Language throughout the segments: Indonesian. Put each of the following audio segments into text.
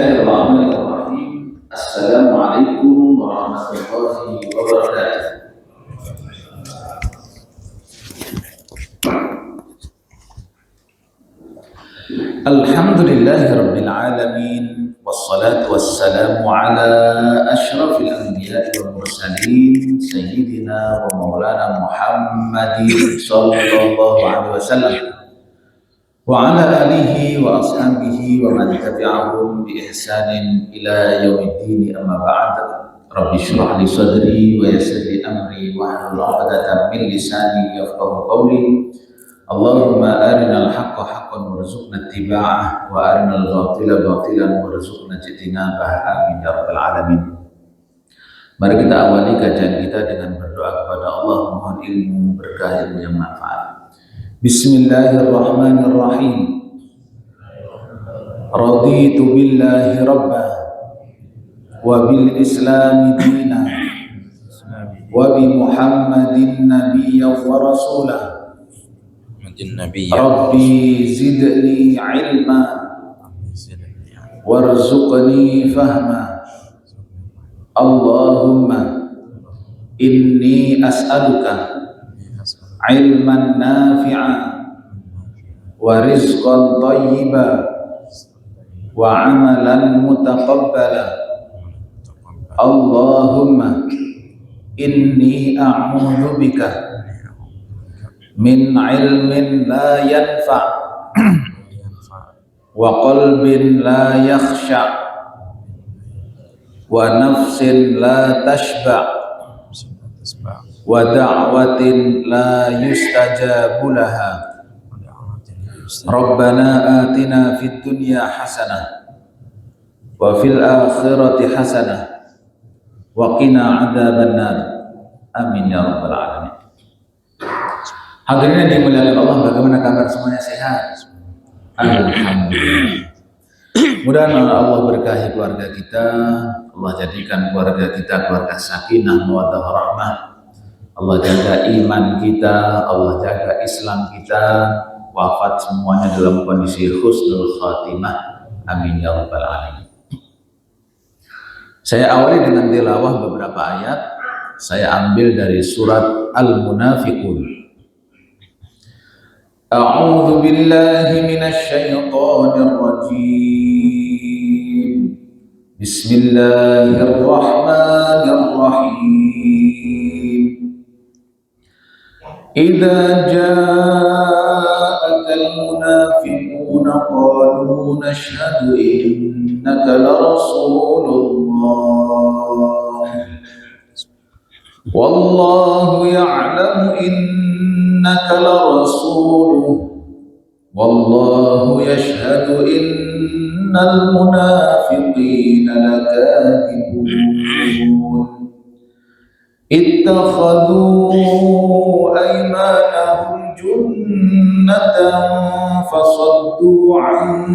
Bismillahirrahmanirrahim. Assalamualaikum warahmatullahi wabarakatuh. Alhamdulillahirabbil alamin wassalatu wassalamu ala asyrafil anbiya'i wal mursalin sayyidina wa maulana Muhammadin sallallahu alaihi wasallam wa ala alihi wa ashabihi wa man tabi'ahum bi ihsanin ila yaumiddin, amma ba'd. Rabbi shrah li sadri wa yassir li amri wa hlul 'uqdatam min lisani yafqahu qawli. Allahumma arinal haqqa haqqan warzuqna ittiba'ah wa arinal batila batilan warzuqna ijtinabah, amin ya rabbal alamin. Mari kita awali kajian kita dengan berdoa kepada Allah, mohon ilmu berkah, ilmu yang manfaat. Bismillahirrahmanirrahim. Raditu billahi rabba wa bil islami dina wa bi Muhammadin nabiyyan wa rasulah. Rabbi zidni ilma warzuqni fahma. Allahumma inni as'aluka ilman nafi'a wa rizqan thayyiba wa amalan mutaqabbala. Allahumma inni a'udzu bika min ilmin la yanfa' wa qalbin la yakhsha wa nafsin la tashba' wa da'watin la yustajabu laha. Rabbana atina fid dunya hasanah wa fil akhirati hasanah wa qina adzabannar, amin ya rabbal alamin. Hadirin yang dimuliakan Allah, bagaimana kabar semuanya? Sehat? Alhamdulillah. Mudah-mudahan Allah berkahi keluarga kita, Allah jadikan keluarga kita keluarga sakinah mawaddah rahmah. Allah jaga iman kita, Allah jaga Islam kita, wafat semuanya dalam kondisi husnul khatimah, amin ya rabbal alamin. Saya awali dengan tilawah beberapa ayat. Saya ambil dari surat Al-Munafiqun. A'udzu billahi minasy syaithanir rajim. Bismillahirrahmanirrahim. Idza ja'akal munafiquna qalu nashhadu innaka la rasulullah wallahu ya'lamu innaka la rasuluh wallahu yashhadu innal munafiqina lakadibun. Ittakhadhu aymanahum junnatan fasaddu an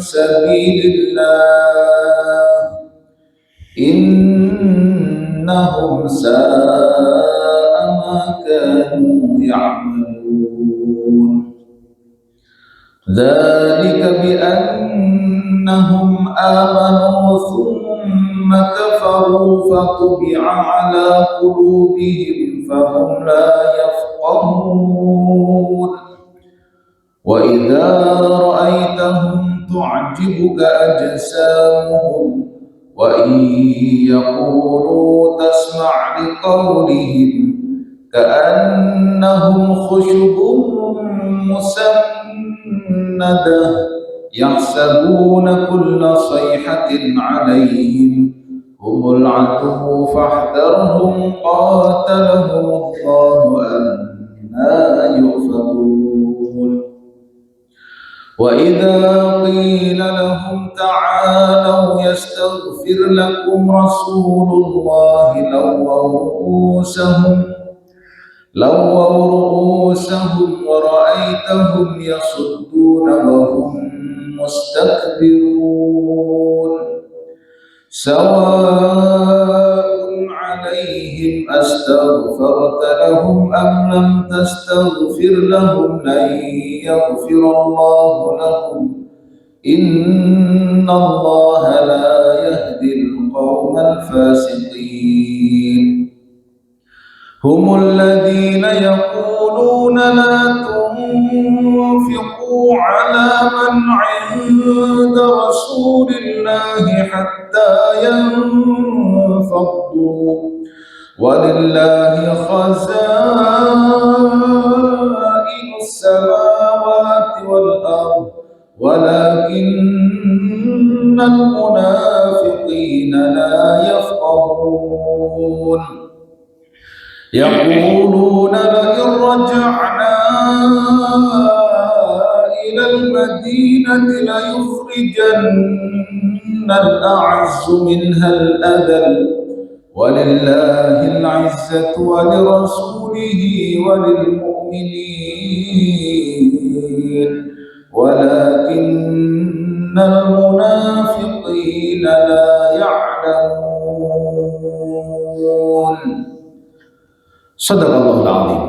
sabilillah innahum sa'a ma kanu ya'malun. Dzalika bi annahum amanu thumma kafaru fatubi'a ala qulubihim fahum la yafqahun. Wa idza ra'aitahum tu'jibuka ajsamuhum wa in yaqulu tasma' liqawlihim ka'annahum khushubun musannadah yahsabuna kulla sayhatin 'alayhim humul 'aduwwu fahdharhum qatalahumullahu anna yufakun. Wa idza qila lahum ta'alu yastaghfir lakum rasulullahi lawwaw ru'usahum wa ra'aitahum yasudduna wa hum mustakbirun. Sawa'un 'alaihim astaghfarta lahum am lam tastaghfir lahum lan yaghfirallahu lahum Innallaha la yahdil qawmal fasiqin. Humul ladzina yaquluna la tunfiqu ala man 'inda Rasulillahi hatta yanfaddu walillahi khazainus samawati wal ardh walakinnal munafiqina la yafqahun. Yaquluna la'in raja'na ila al-madinati la yukhrijanna al-a'azzu minha al-adhall walillahi al-'izzatu wa lirasulihi wa lilmu'minin walakinnal munafiqina la ya'lamun. Shadaqallahul adzim.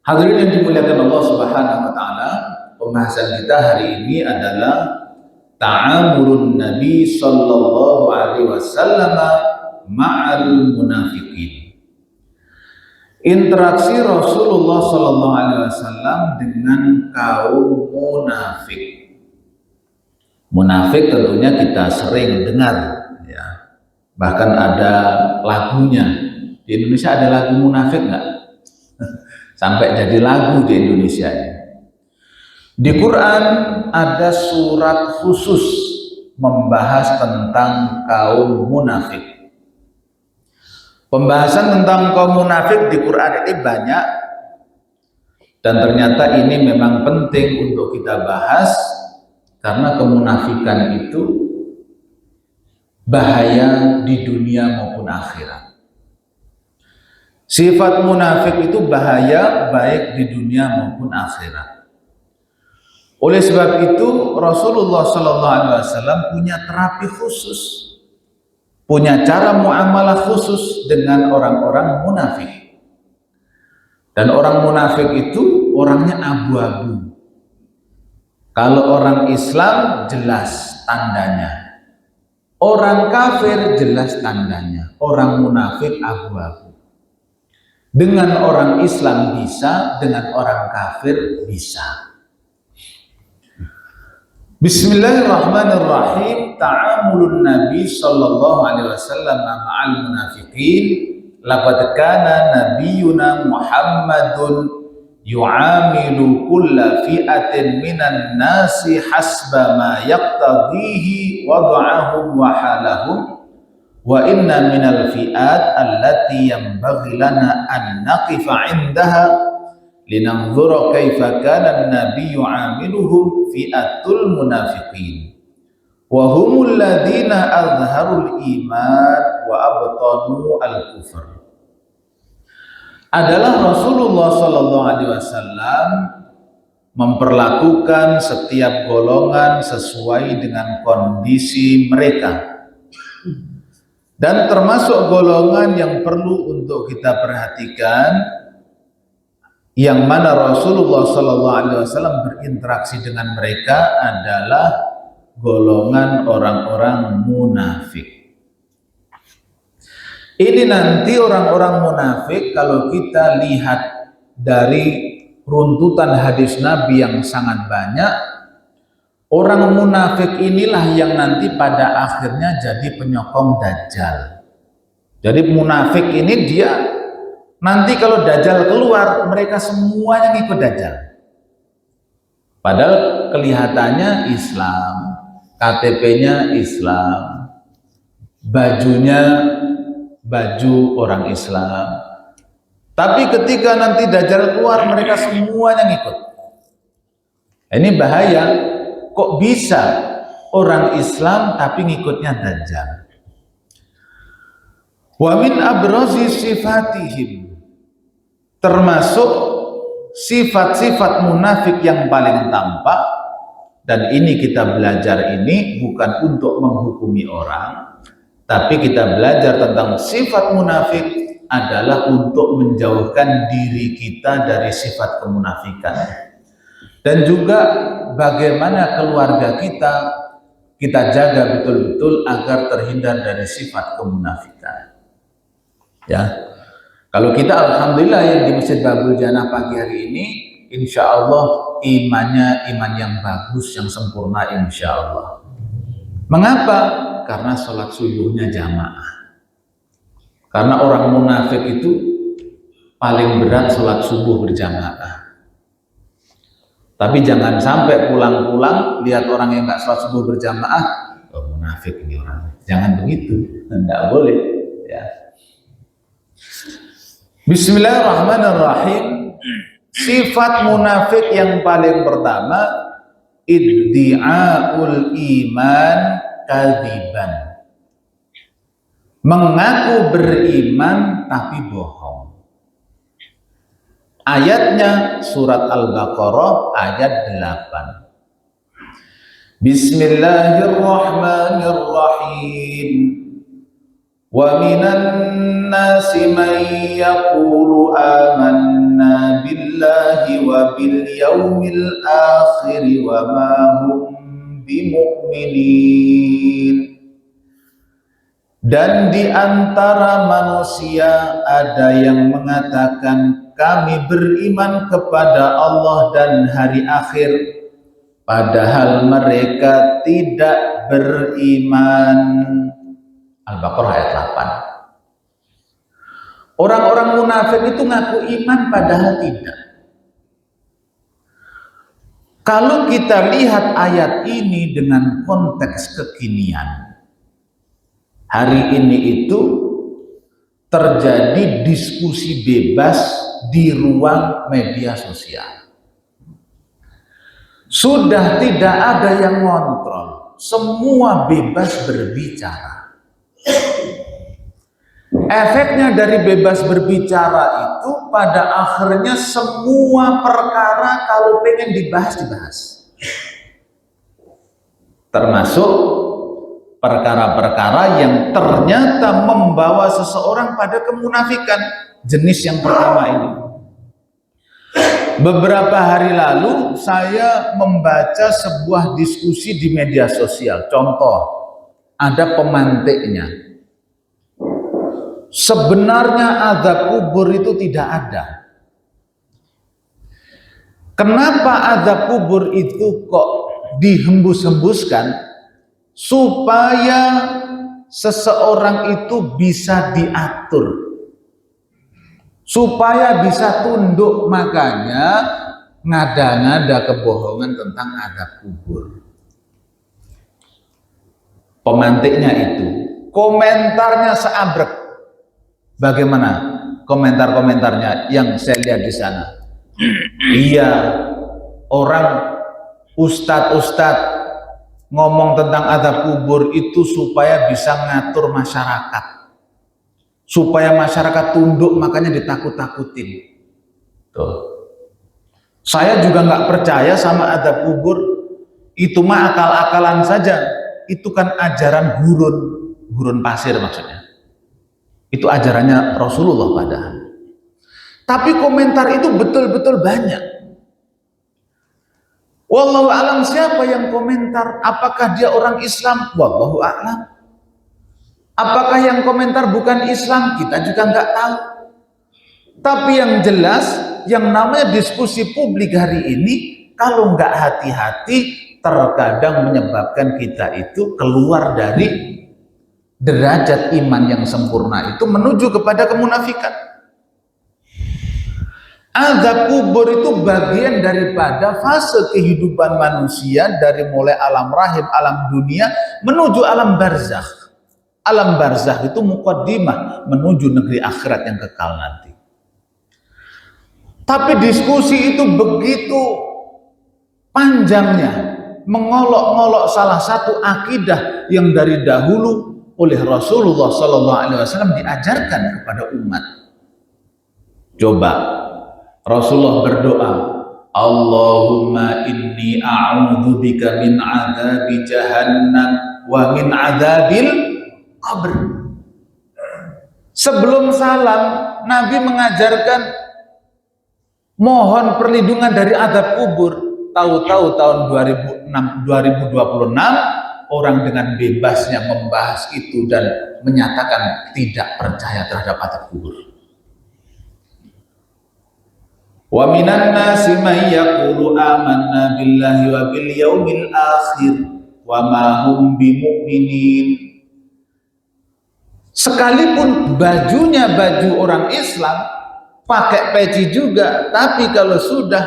Hadirin yang dimuliakan Allah Subhanahu wa taala, pembahasan kita hari ini adalah ta'amulun Nabi sallallahu alaihi wasallam ma'al munafiqin. Interaksi Rasulullah sallallahu alaihi wasallam dengan kaum munafik. Munafik tentunya kita sering dengar ya. Bahkan ada lagunya. Di Indonesia ada lagu munafik nggak? Sampai jadi lagu di Indonesia ya. Di Quran ada surat khusus membahas tentang kaum munafik. Pembahasan tentang kaum munafik di Quran ini banyak dan ternyata ini memang penting untuk kita bahas karena kemunafikan itu bahaya di dunia maupun akhirat. Sifat munafik itu bahaya baik di dunia maupun akhirat. Oleh sebab itu Rasulullah SAW punya terapi khusus, punya cara muamalah khusus dengan orang-orang munafik. Dan orang munafik itu orangnya abu-abu. Kalau orang Islam jelas tandanya, orang kafir jelas tandanya, orang munafik abu-abu. Dengan orang Islam bisa, dengan orang kafir bisa. Bismillahirrahmanirrahim. Ta'amulun Nabi sallallahu alaihi wasallam ma'al munafiqin. Laqad kana nabiyyuna Muhammadun yu'amilu kulla fi'atin minan nasi hasba ma yaqtadihi wad'ahum wa halahum. Wa inna minal fi'at allati yanbaghi lana an naqifa 'indaha linanzura kaifa kana an-nabiyyu 'amiluhum fi'atul munafiqin wa humul ladzina azharul iman wa abtanu al-kufr. Adalah Rasulullah sallallahu alaihi wasallam memperlakukan setiap golongan sesuai dengan kondisi mereka. Dan termasuk golongan yang perlu untuk kita perhatikan, yang mana Rasulullah SAW berinteraksi dengan mereka adalah golongan orang-orang munafik. Ini nanti orang-orang munafik kalau kita lihat dari runtutan hadis Nabi yang sangat banyak, orang munafik inilah yang nanti pada akhirnya jadi penyokong Dajjal. Jadi munafik ini dia nanti kalau Dajjal keluar, mereka semuanya ngikut Dajjal. Padahal kelihatannya Islam, KTP-nya Islam, bajunya baju orang Islam. Tapi ketika nanti Dajjal keluar, mereka semuanya ngikut. Ini bahaya. Kok bisa orang Islam tapi ngikutnya Dajjal? Wa min abrazi sifatihim, termasuk sifat-sifat munafik yang paling tampak, dan ini kita belajar ini bukan untuk menghukumi orang, tapi kita belajar tentang sifat munafik adalah untuk menjauhkan diri kita dari sifat kemunafikan. Dan juga bagaimana keluarga kita jaga betul-betul agar terhindar dari sifat kemunafikan. Ya, kalau kita alhamdulillah yang di Masjid Babul Jannah pagi hari ini, insya Allah imannya iman yang bagus, yang sempurna insya Allah. Mengapa? Karena sholat subuhnya jamaah. Karena orang munafik itu paling berat sholat subuh berjamaah. Tapi jangan sampai pulang-pulang lihat orang yang nggak sholat subuh berjamaah, oh, munafik ini orang. Jangan begitu, tidak boleh. Ya. Bismillahirrahmanirrahim. Sifat munafik yang paling pertama, iddi'aul iman kadziban. Mengaku beriman tapi bohong. Ayatnya surat Al-Baqarah ayat 8. Bismillahirrahmanirrahim. Wa minan nasi man yaqulu amanna billahi wa bil yaumil akhir wa ma hum bimu'minin. Dan di antara manusia ada yang mengatakan kami beriman kepada Allah dan hari akhir, padahal mereka tidak beriman. Al-Baqarah ayat 8. Orang-orang munafik itu ngaku iman padahal tidak. Kalau kita lihat ayat ini dengan konteks kekinian, hari ini itu terjadi diskusi bebas di ruang media sosial. Sudah tidak ada yang ngontrol, semua bebas berbicara. Efeknya dari bebas berbicara itu pada akhirnya semua perkara kalau pengen dibahas. Termasuk perkara-perkara yang ternyata membawa seseorang pada kemunafikan, jenis yang pertama ini. Beberapa hari lalu saya membaca sebuah diskusi di media sosial. Contoh, ada pemantiknya. Sebenarnya azab kubur itu tidak ada. Kenapa azab kubur itu kok dihembus-hembuskan? Supaya seseorang itu bisa diatur, supaya bisa tunduk. Makanya ngada-ngada kebohongan tentang azab kubur. Pemantiknya itu, komentarnya seabrek. Bagaimana komentar-komentarnya yang saya lihat di sana? Iya, orang ustadz-ustadz ngomong tentang azab kubur itu supaya bisa ngatur masyarakat, supaya masyarakat tunduk, makanya ditakut-takutin. Tuh. Saya juga nggak percaya sama azab kubur, itu mah akal-akalan saja. Itu kan ajaran gurun pasir maksudnya. Itu ajarannya Rasulullah padahal. Tapi komentar itu betul-betul banyak. Wallahu a'lam, siapa yang komentar? Apakah dia orang Islam? Wallahu a'lam. Apakah yang komentar bukan Islam? Kita juga nggak tahu. Tapi yang jelas, yang namanya diskusi publik hari ini, kalau nggak hati-hati, terkadang menyebabkan kita itu keluar dari derajat iman yang sempurna itu menuju kepada kemunafikan. Azab kubur itu bagian daripada fase kehidupan manusia dari mulai alam rahim, alam dunia menuju alam barzakh. Alam barzakh itu muqaddimah menuju negeri akhirat yang kekal nanti. Tapi diskusi itu begitu panjangnya, mengolok-ngolok salah satu akidah yang dari dahulu oleh Rasulullah SAW diajarkan kepada umat. Coba Rasulullah berdoa, Allahumma inni a'udzubika min adzabi jahannam wa min adzabil qabr. Sebelum salam, Nabi mengajarkan mohon perlindungan dari azab kubur. tahu-tahu tahun 2026 orang dengan bebasnya membahas itu dan menyatakan tidak percaya terhadap azab kubur. Wa minan nasi may yaqulu amanna billahi wa bil yaumil akhir wa ma hum bimu'minin. Sekalipun bajunya baju orang Islam, pakai peci juga, tapi kalau sudah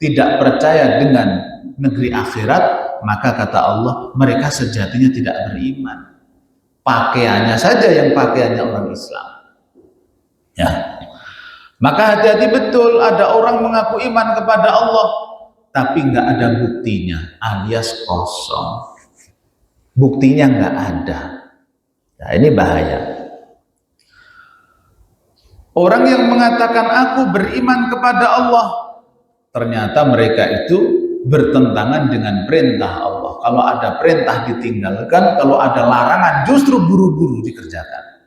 tidak percaya dengan negeri akhirat, maka kata Allah, mereka sejatinya tidak beriman. Pakaiannya saja yang pakaiannya orang Islam. Ya. Maka hati-hati betul, ada orang mengaku iman kepada Allah, tapi nggak ada buktinya, alias kosong. Buktinya nggak ada. Nah, ini bahaya. Orang yang mengatakan aku beriman kepada Allah, ternyata mereka itu bertentangan dengan perintah Allah. Kalau ada perintah ditinggalkan, kalau ada larangan justru buru-buru dikerjakan.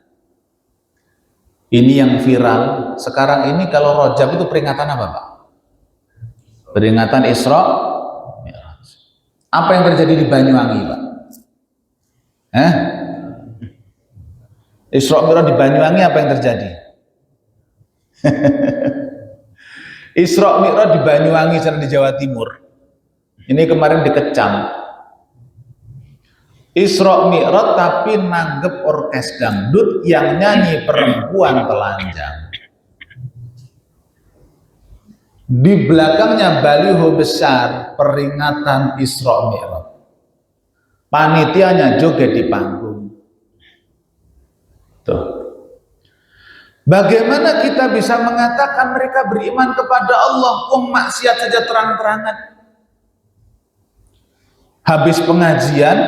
Ini yang viral sekarang ini. Kalau Rajab itu peringatan apa, Pak? Peringatan Isra Mi'raj. Apa yang terjadi di Banyuwangi, Pak? Isra Mi'raj di Banyuwangi apa yang terjadi? Isra Mi'raj di Banyuwangi sana di Jawa Timur. Ini kemarin dikecam. Isra Mi'raj tapi nanggep orkes dangdut yang nyanyi perempuan telanjang. Di belakangnya baliho besar peringatan Isra Mi'raj. Panitianya joget di panggung. Tuh. Bagaimana kita bisa mengatakan mereka beriman kepada Allah, maksiat saja terang-terangan? Habis pengajian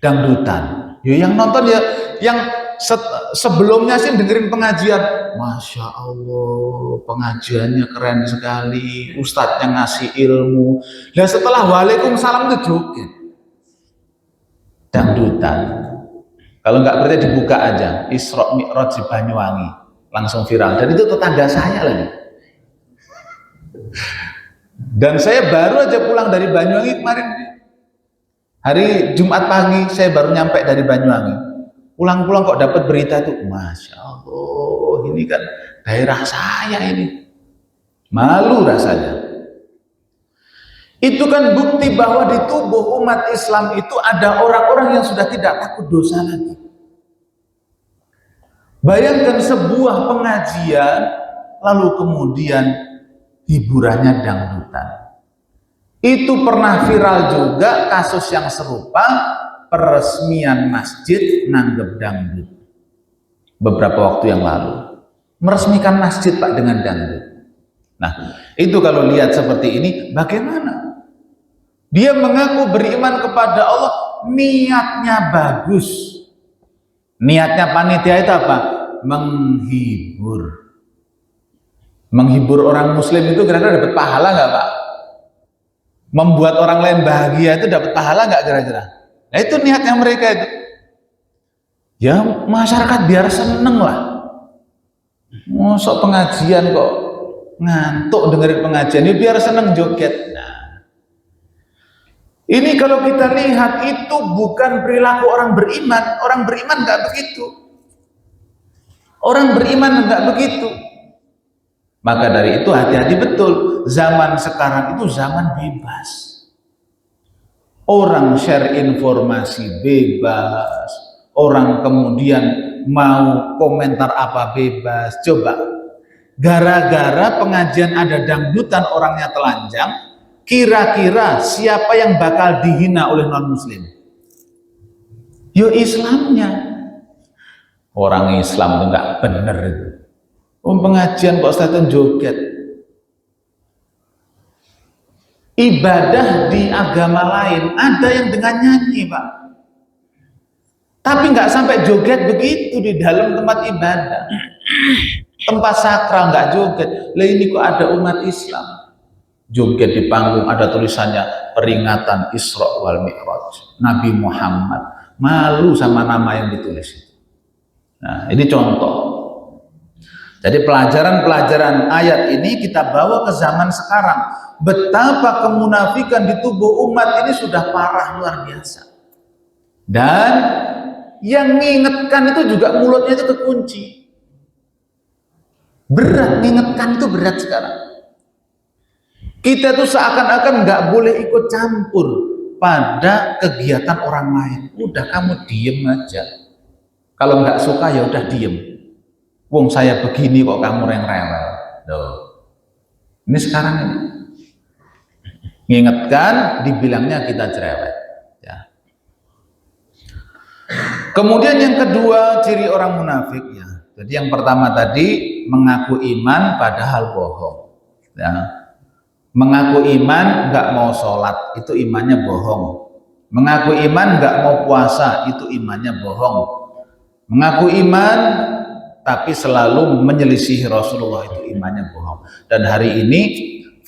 dangdutan. Yang nonton ya, yang sebelumnya sih dengerin pengajian, Masya Allah, pengajiannya keren sekali, ustadznya ngasih ilmu. Dan setelah Waalaikumsalam itu joget, dangdutan. Kalau nggak percaya dibuka aja, Isra Mi'raj di Banyuwangi, langsung viral. Dan itu tetangga saya lagi. Dan saya baru aja pulang dari Banyuwangi kemarin. Hari Jumat pagi saya baru nyampe dari Banyuwangi. Pulang-pulang kok dapat berita itu, Masya Allah, ini kan daerah saya ini. Malu rasanya. Itu kan bukti bahwa di tubuh umat Islam itu ada orang-orang yang sudah tidak takut dosa lagi. Bayangkan sebuah pengajian, lalu kemudian hiburannya dangdutan. Itu pernah viral juga kasus yang serupa, peresmian masjid nanggep dangdut. Beberapa waktu yang lalu. Meresmikan masjid, Pak, dengan dangdut. Nah, itu kalau lihat seperti ini, bagaimana? Dia mengaku beriman kepada Allah, niatnya bagus. Niatnya panitia itu apa? Menghibur. Menghibur orang muslim itu kira-kira dapat pahala nggak, Pak? Membuat orang lain bahagia itu dapat pahala nggak kira-kira? Nah, itu niatnya mereka itu. Ya masyarakat biar seneng lah. Masuk pengajian kok ngantuk dengerin pengajian, ya biar seneng joget. Ini kalau kita lihat itu bukan perilaku orang beriman. Orang beriman nggak begitu. Orang beriman nggak begitu. Maka dari itu hati-hati betul. Zaman sekarang itu zaman bebas. Orang share informasi bebas. Orang kemudian mau komentar apa bebas. Coba. Gara-gara pengajian ada dangdutan orangnya telanjang. Kira-kira siapa yang bakal dihina oleh non-muslim? Yo Islamnya. Orang Islam itu nggak bener itu. Pengajian kok Ustaz joget. Ibadah di agama lain ada yang dengan nyanyi, Pak. Tapi nggak sampai joget begitu di dalam tempat ibadah. Tempat sakral nggak joget. Lah ini kok ada umat Islam. Joget di panggung, ada tulisannya peringatan Isra wal Mi'raj Nabi Muhammad. Malu sama nama yang ditulis. Nah, ini contoh. Jadi pelajaran-pelajaran ayat ini kita bawa ke zaman sekarang. Betapa kemunafikan di tubuh umat ini sudah parah luar biasa. Dan yang ngingetkan itu juga mulutnya itu kekunci. Berat, ngingetkan itu berat sekarang. Kita tuh seakan-akan nggak boleh ikut campur pada kegiatan orang lain. Udah kamu diem aja. Kalau nggak suka ya udah diem. Wong saya begini kok kamu yang rewel. Loh. Ini sekarang ini. Ngingetkan, dibilangnya kita cerewet. Ya. Kemudian yang kedua ciri orang munafik ya. Jadi yang pertama tadi mengaku iman padahal bohong. Ya. Mengaku iman nggak mau sholat itu imannya bohong. Mengaku iman nggak mau puasa itu imannya bohong. Mengaku iman tapi selalu menyelisihi Rasulullah itu imannya bohong. Dan hari ini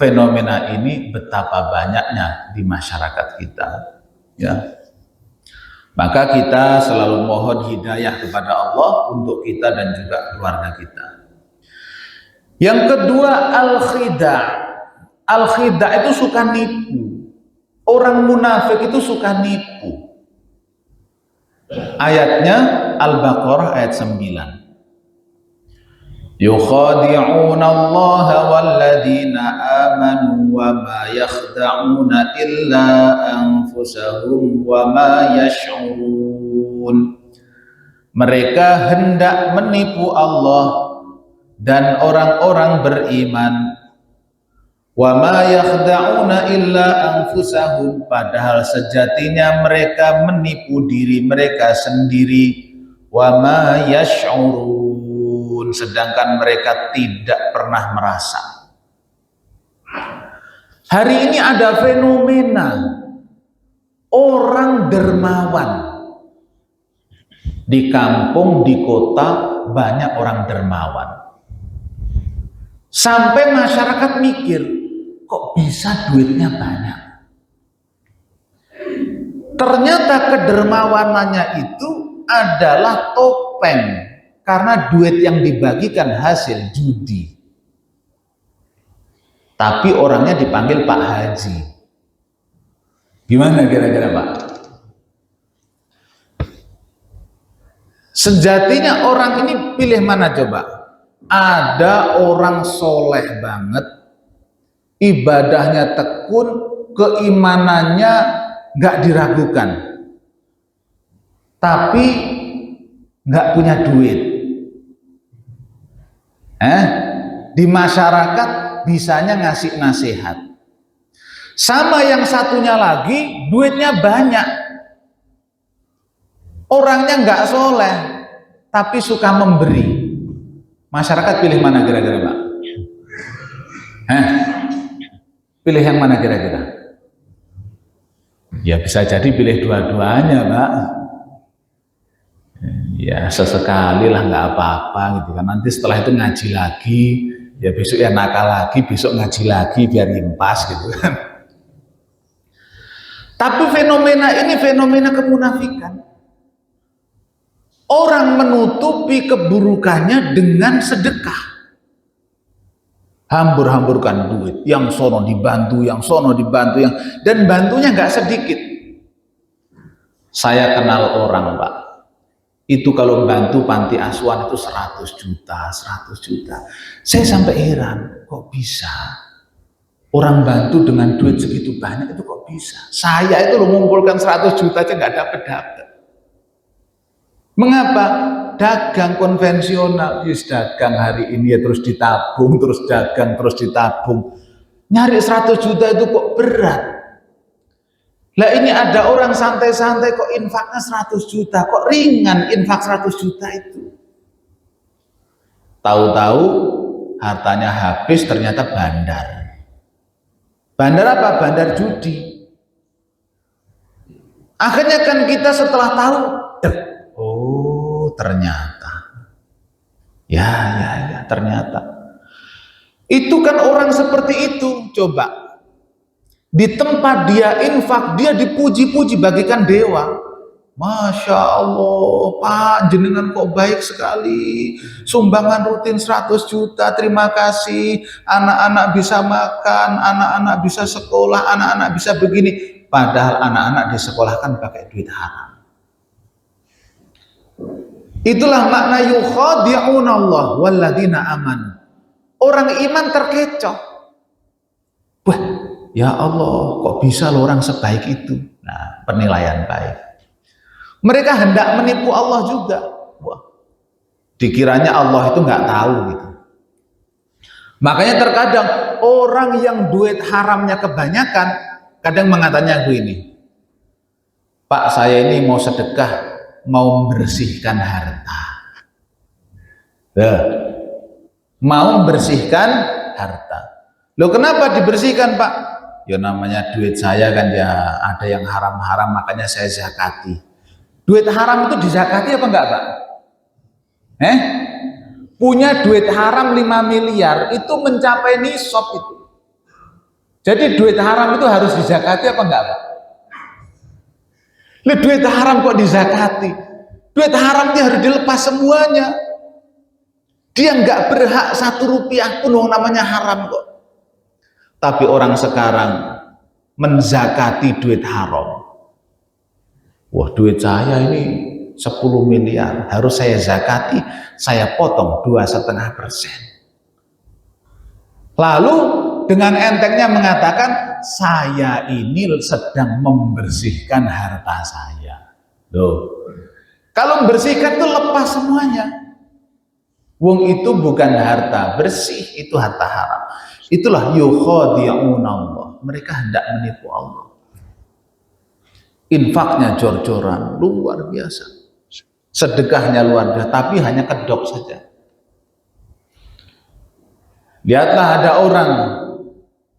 fenomena ini betapa banyaknya di masyarakat kita. Ya. Maka kita selalu mohon hidayah kepada Allah untuk kita dan juga keluarga kita. Yang kedua al-khida'. Al-khida' itu suka nipu. Orang munafik itu suka nipu. Ayatnya Al-Baqarah ayat 9. Yukhadi'una Allah walladzina amanu wa ma yakhda'una illa anfusahum wa ma yash'urun. Mereka hendak menipu Allah dan orang-orang beriman. Wa ma yakhda'una illa anfusahum, padahal sejatinya mereka menipu diri mereka sendiri. Wa ma yash'urun, sedangkan mereka tidak pernah merasa. Hari ini ada fenomena orang dermawan. Di kampung, di kota banyak orang dermawan. Sampai masyarakat mikir, kok bisa duitnya banyak? Ternyata kedermawanannya itu adalah topeng, karena duit yang dibagikan hasil judi. Tapi orangnya dipanggil Pak Haji. Gimana kira-kira Pak? Sejatinya orang ini pilih mana coba? Ada orang soleh banget, ibadahnya tekun, keimanannya nggak diragukan, tapi nggak punya duit. Di masyarakat bisanya ngasih nasihat. Sama yang satunya lagi, duitnya banyak, orangnya nggak soleh, tapi suka memberi. Masyarakat pilih mana kira-kira Pak? Pilih yang mana kira-kira? Ya bisa jadi pilih dua-duanya Pak. Ya sesekali lah nggak apa-apa gitu kan. Nanti setelah itu ngaji lagi, ya besok ya nakal lagi, besok ngaji lagi biar impas gitu kan. Tapi fenomena ini fenomena kemunafikan. Orang menutupi keburukannya dengan sedekah. Hambur-hamburkan duit, yang sono dibantu, yang sono dibantu, dan bantunya nggak sedikit. Saya kenal orang Pak, itu kalau bantu panti asuhan itu 100 juta, 100 juta. Saya sampai heran, kok bisa orang bantu dengan duit segitu banyak itu kok bisa? Saya itu mengumpulkan 100 juta aja nggak dapet. Mengapa? Dagang konvensional, dagang hari ini ya terus ditabung, terus dagang, terus ditabung. Nyari 100 juta itu kok berat. Lah ini ada orang santai-santai kok infaknya 100 juta, kok ringan infak 100 juta itu. Tahu-tahu hartanya habis, ternyata bandar. Bandar apa? Bandar judi. Akhirnya kan kita setelah tahu, oh ternyata. Ya, ternyata. Itu kan orang seperti itu, coba. Di tempat dia infak, dia dipuji-puji bagikan dewa. Masya Allah, Pak, jenengan kok baik sekali. Sumbangan rutin 100 juta, terima kasih. Anak-anak bisa makan, anak-anak bisa sekolah, anak-anak bisa begini. Padahal anak-anak disekolahkan pakai duit haram. Itulah makna yukhadi'un Allah walladzina amanu. Orang iman terkecoh. Wah, ya Allah, kok bisa loh orang sebaik itu? Nah, penilaian baik. Mereka hendak menipu Allah juga. Wah, dikiranya Allah itu nggak tahu gitu. Makanya terkadang orang yang duit haramnya kebanyakan, kadang mengatakannya begini, Pak, saya ini mau sedekah, mau membersihkan harta. Mau membersihkan harta. Loh, kenapa dibersihkan, Pak? Ya namanya duit saya kan ya ada yang haram-haram, makanya saya zakati. Duit haram itu dizakati apa enggak, Pak? Punya duit haram 5 miliar itu mencapai nisab itu. Jadi duit haram itu harus dizakati apa enggak, Pak? Loh, duit haram kok dizakati? Duit haram itu harus dilepas semuanya. Dia enggak berhak 1 rupiah pun yang namanya haram kok. Tapi orang sekarang menzakati duit haram. Wah, duit saya ini 10 miliar, harus saya zakati, saya potong 2,5%. Lalu dengan entengnya mengatakan, saya ini sedang membersihkan harta saya. Loh, kalau membersihkan itu lepas semuanya. Wong itu bukan harta bersih, itu harta haram. Itulah yukhadi'un Allah. Mereka hendak menipu Allah. Infaknya jor-joran, luar biasa. Sedekahnya luar biasa, tapi hanya kedok saja. Lihatlah ada orang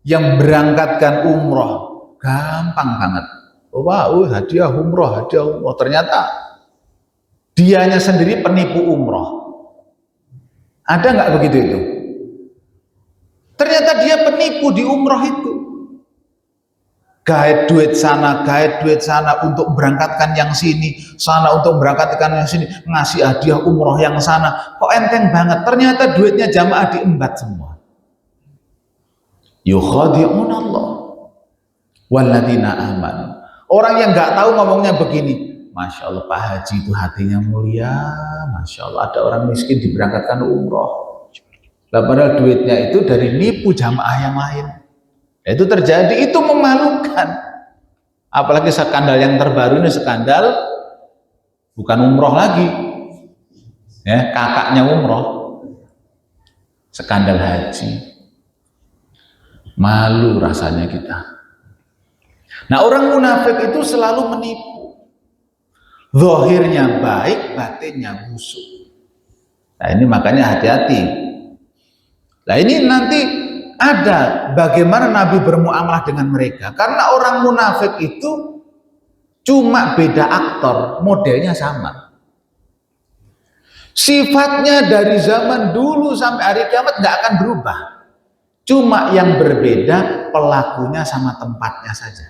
yang berangkatkan umroh, gampang banget. Wah, hadiah umroh. Ternyata dianya sendiri penipu umroh. Ada nggak begitu itu? Ternyata dia penipu di umroh itu. Gaet duit sana untuk berangkatkan yang sini, sana untuk berangkatkan yang sini, ngasih hadiah umroh yang sana. Kok enteng banget? Ternyata duitnya jamaah diembat semua. Yukhadi'un Allah walladzina amanu. Orang yang nggak tahu ngomongnya begini, Masya Allah, Pak Haji itu hatinya mulia, Masya Allah, ada orang miskin diberangkatkan umroh. Padahal duitnya itu dari nipu jamaah yang lain. Itu terjadi, itu memalukan. Apalagi skandal yang terbaru ini, skandal bukan umroh lagi, ya, kakaknya umroh, skandal haji. Malu rasanya kita. Nah, orang munafik itu selalu menipu. Zahirnya baik, batinnya busuk. Nah, ini makanya hati-hati. Nah, ini nanti ada bagaimana Nabi bermuamalah dengan mereka. Karena orang munafik itu cuma beda aktor, modelnya sama. Sifatnya dari zaman dulu sampai hari kiamat nggak akan berubah. Cuma yang berbeda pelakunya sama tempatnya saja.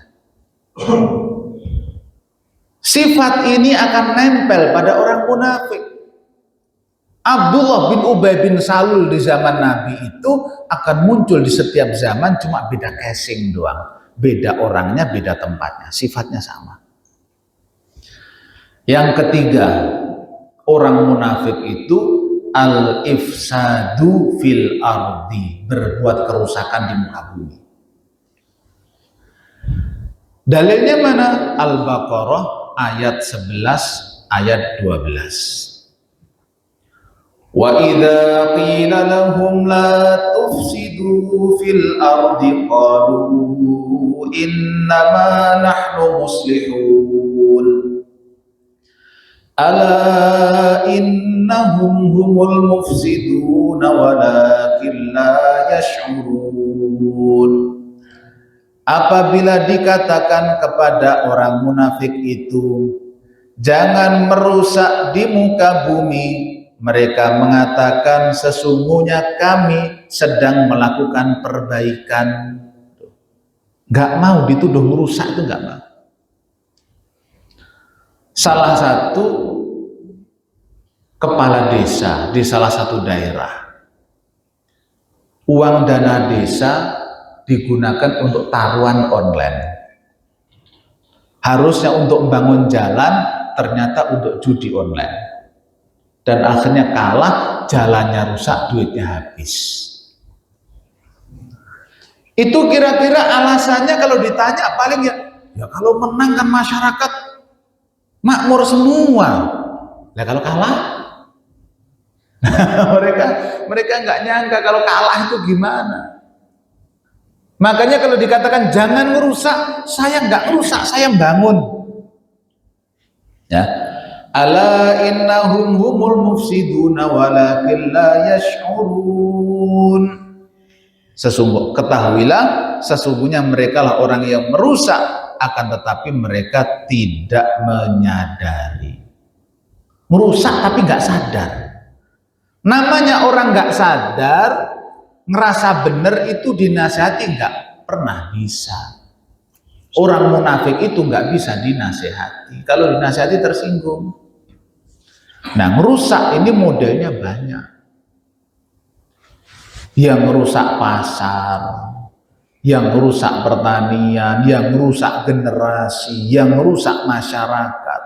Sifat ini akan nempel pada orang munafik. Abdullah bin Ubay bin Salul di zaman Nabi itu akan muncul di setiap zaman, cuma beda casing doang. Beda orangnya, beda tempatnya, sifatnya sama. Yang ketiga, orang munafik itu al-ifsadu fil ardi, berbuat kerusakan di muka bumi. Dalilnya mana? Al-Baqarah ayat 11, ayat 12. Wa idza qila lahum la tufsidu fil ardi qalu innama nahnu muslihun ala innahum humul mufsidun walakin la yash'urun. Apabila dikatakan kepada orang munafik itu, jangan merusak di muka bumi, mereka mengatakan sesungguhnya kami sedang melakukan perbaikan. Gak mau dituduh merusak, itu gak mau. Salah satu kepala desa di salah satu daerah, uang dana desa digunakan untuk taruhan online. Harusnya untuk membangun jalan, ternyata untuk judi online. Dan akhirnya kalah, jalannya rusak, duitnya habis. Itu kira-kira alasannya kalau ditanya paling ya kalau menang kan masyarakat makmur semua. Nah kalau kalah, mereka nggak nyangka kalau kalah itu gimana. Makanya kalau dikatakan jangan merusak, saya nggak merusak, saya bangun. Ya, ala innahum humul mufsiduna walakin la yash'urun. Ketahuilah sesungguhnya mereka lah orang yang merusak, akan tetapi mereka tidak menyadari. Merusak tapi nggak sadar. Namanya orang nggak sadar, ngerasa benar itu dinasihati nggak pernah bisa. Orang munafik itu nggak bisa dinasihati. Kalau dinasihati tersinggung. Nah, merusak ini modelnya banyak. Yang merusak pasar, yang merusak pertanian, yang merusak generasi, yang merusak masyarakat.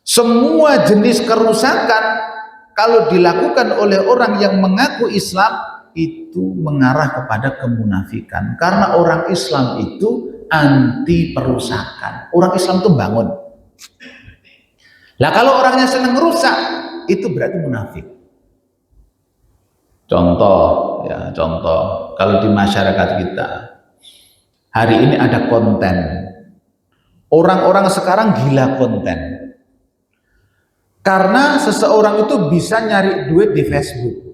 Semua jenis kerusakan kalau dilakukan oleh orang yang mengaku Islam itu mengarah kepada kemunafikan. Karena orang Islam itu anti perusakan. Orang Islam itu bangun. Lah kalau orangnya senang merusak, itu berarti munafik. Contoh kalau di masyarakat kita hari ini ada konten. Orang-orang sekarang gila konten. Karena seseorang itu bisa nyari duit di Facebook.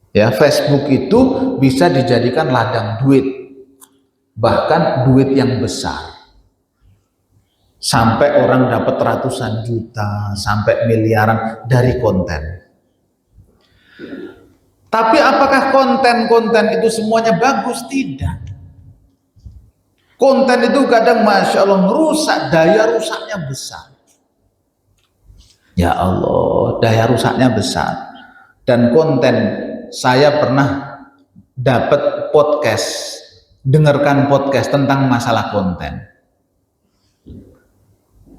Ya, Facebook itu bisa dijadikan ladang duit. Bahkan duit yang besar. Sampai orang dapat ratusan juta, sampai miliaran dari konten. Tapi apakah konten-konten itu semuanya bagus? Tidak. Konten itu kadang Masya Allah merusak, daya rusaknya besar. Ya Allah, daya rusaknya besar. Dan konten, saya pernah dapat podcast, dengarkan podcast tentang masalah konten.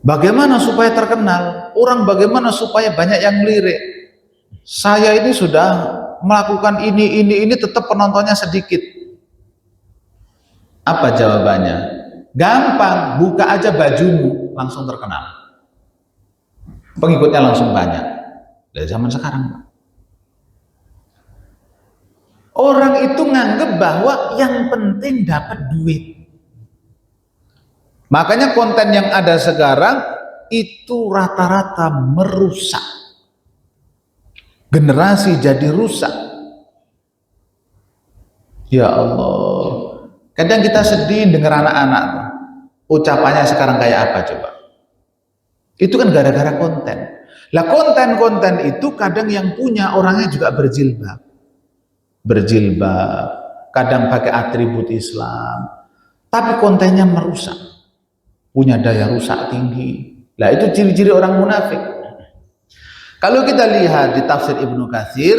Bagaimana supaya terkenal? Orang bagaimana supaya banyak yang lirik? Saya ini sudah melakukan ini tetap penontonnya sedikit. Apa jawabannya? Gampang, buka aja bajumu langsung terkenal. Pengikutnya langsung banyak. Dari zaman sekarang, Pak. Orang itu nganggep bahwa yang penting dapat duit. Makanya konten yang ada sekarang itu rata-rata merusak. Generasi jadi rusak. Ya Allah. Kadang kita sedih dengar anak-anak ucapannya sekarang kayak apa coba? Itu kan gara-gara konten. Lah konten-konten itu kadang yang punya orangnya juga berjilbab. Kadang pakai atribut Islam. Tapi kontennya merusak. Punya daya rusak tinggi. Lah itu ciri-ciri orang munafik. Kalau kita lihat di tafsir Ibnu Katsir,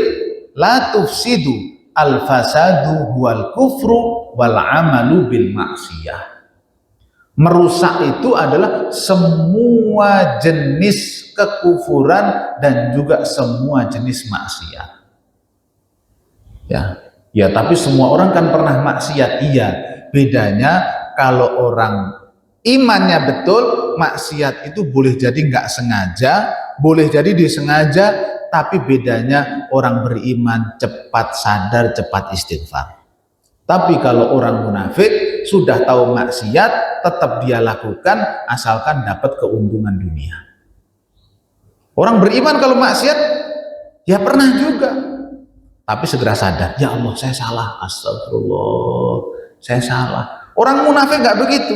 la tufsidu al-fasadu wal kufru wal amalu bil maksiyah. Merusak itu adalah semua jenis kekufuran dan juga semua jenis maksiat. Ya, tapi semua orang kan pernah maksiat, iya. Bedanya kalau orang imannya betul, maksiat itu boleh jadi nggak sengaja, boleh jadi disengaja, tapi bedanya orang beriman cepat sadar, cepat istighfar. Tapi kalau orang munafik sudah tahu maksiat, tetap dia lakukan asalkan dapat keuntungan dunia. Orang beriman kalau maksiat, ya pernah juga. Tapi segera sadar, ya Allah saya salah, astagfirullah, saya salah. Orang munafik nggak begitu.